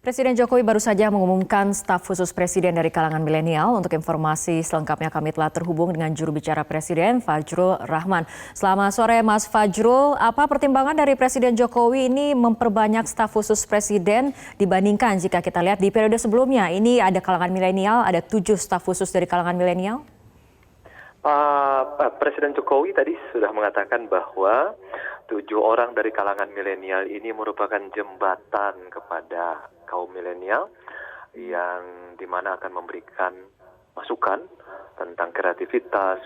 Presiden Jokowi baru saja mengumumkan staf khusus Presiden dari kalangan milenial. Untuk informasi selengkapnya kami telah terhubung dengan juru bicara Presiden, Fajrul Rahman. Selamat sore Mas Fajrul, apa pertimbangan dari Presiden Jokowi ini memperbanyak staf khusus Presiden dibandingkan jika kita lihat di periode sebelumnya? Ini ada kalangan milenial, ada 7 staf khusus dari kalangan milenial. Presiden Jokowi tadi sudah mengatakan bahwa 7 orang dari kalangan milenial ini merupakan jembatan kepada kaum milenial yang dimana akan memberikan masukan tentang kreativitas,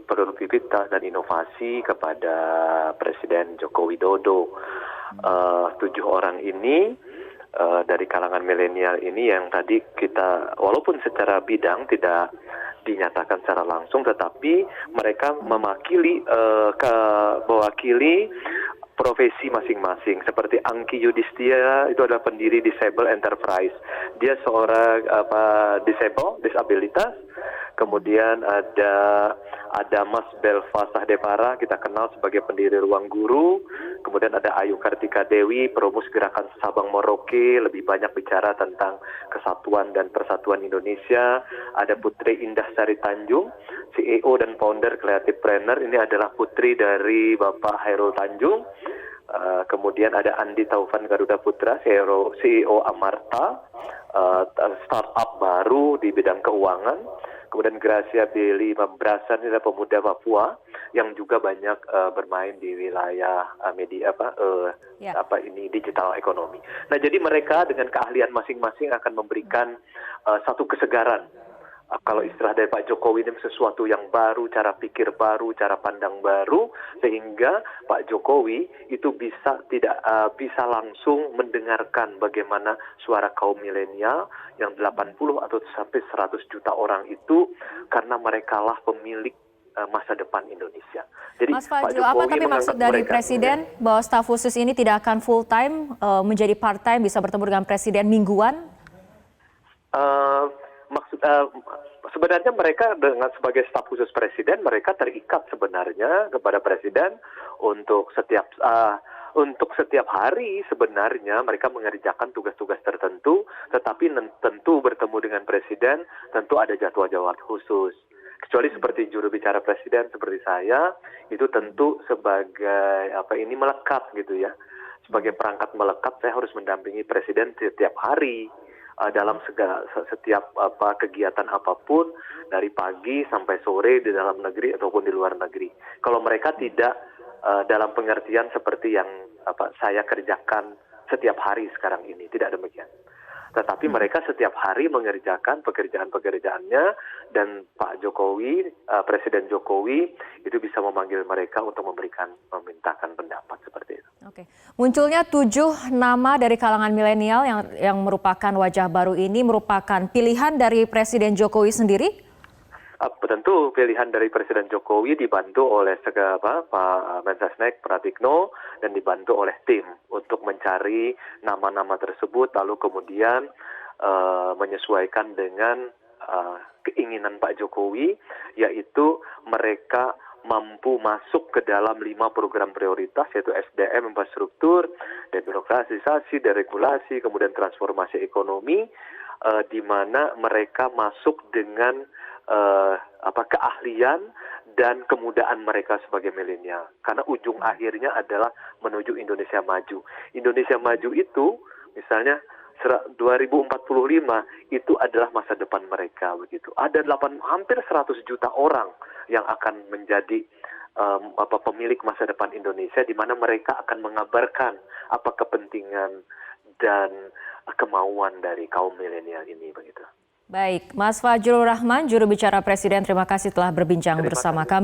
produktivitas dan inovasi kepada Presiden Joko Widodo. 7 orang ini dari kalangan milenial ini yang tadi kita walaupun secara bidang tidak dinyatakan secara langsung, tetapi mereka mewakili profesi masing-masing. Seperti Angki Yudhistia itu adalah pendiri Disable Enterprise. Dia seorang disabilitas. Kemudian ada Mas Belva Sahdepara, kita kenal sebagai pendiri Ruang Guru. Kemudian ada Ayu Kartika Dewi, perumus gerakan Sabang Merauke, lebih banyak bicara tentang kesatuan dan persatuan Indonesia. Ada Putri Indah Sari Tanjung, CEO dan founder Creative Planner. Ini adalah putri dari Bapak Hairul Tanjung. Kemudian ada Andi Taufan Garuda Putra, CEO Amarta, startup baru di bidang keuangan. Kemudian Gracia Beli Membrasan, ini adalah pemuda Papua yang juga banyak bermain di wilayah digital ekonomi. Nah, jadi mereka dengan keahlian masing-masing akan memberikan satu kesegaran. Kalau istilah dari Pak Jokowi ini sesuatu yang baru, cara pikir baru, cara pandang baru, sehingga Pak Jokowi itu bisa langsung mendengarkan bagaimana suara kaum milenial yang 80 atau sampai 100 juta orang itu, karena merekalah pemilik masa depan Indonesia. Jadi, Mas Fajrul, apa tapi maksud dari Presiden bahwa staf khusus ini tidak akan full time, menjadi part time, bisa bertemu dengan Presiden mingguan? Sebenarnya mereka dengan sebagai staf khusus Presiden, mereka terikat sebenarnya kepada Presiden untuk setiap hari sebenarnya mereka mengerjakan tugas-tugas tertentu, tetapi tentu bertemu dengan Presiden tentu ada jadwal-jadwal khusus. Kecuali seperti juru bicara Presiden seperti saya, itu tentu sebagai melekat gitu ya. Sebagai perangkat melekat, saya harus mendampingi Presiden setiap hari. Dalam setiap kegiatan apapun, dari pagi sampai sore di dalam negeri ataupun di luar negeri. Kalau mereka tidak dalam pengertian seperti yang saya kerjakan setiap hari sekarang ini, tidak demikian. Tetapi mereka setiap hari mengerjakan pekerjaan-pekerjaannya, dan Pak Jokowi, Presiden Jokowi itu bisa memanggil mereka untuk memintakan pendapat seperti itu. Oke. Munculnya 7 nama dari kalangan milenial yang merupakan wajah baru ini merupakan pilihan dari Presiden Jokowi sendiri? Tentu pilihan dari Presiden Jokowi dibantu oleh Pak Mensesnek Pratikno dan dibantu oleh tim untuk mencari nama-nama tersebut, lalu kemudian menyesuaikan dengan keinginan Pak Jokowi, yaitu mereka mampu masuk ke dalam 5 program prioritas, yaitu SDM, infrastruktur, demokratisasi, deregulasi, kemudian transformasi ekonomi, di mana mereka masuk dengan keahlian dan kemudaan mereka sebagai milenial. Karena ujung akhirnya adalah menuju Indonesia maju. Indonesia maju itu misalnya 2045 itu adalah masa depan mereka begitu. Ada hampir 100 juta orang yang akan menjadi pemilik masa depan Indonesia, di mana mereka akan mengabarkan apa kepentingan dan kemauan dari kaum milenial ini begitu. Baik, Mas Fajrul Rahman, juru bicara Presiden, terima kasih telah berbincang bersama kami.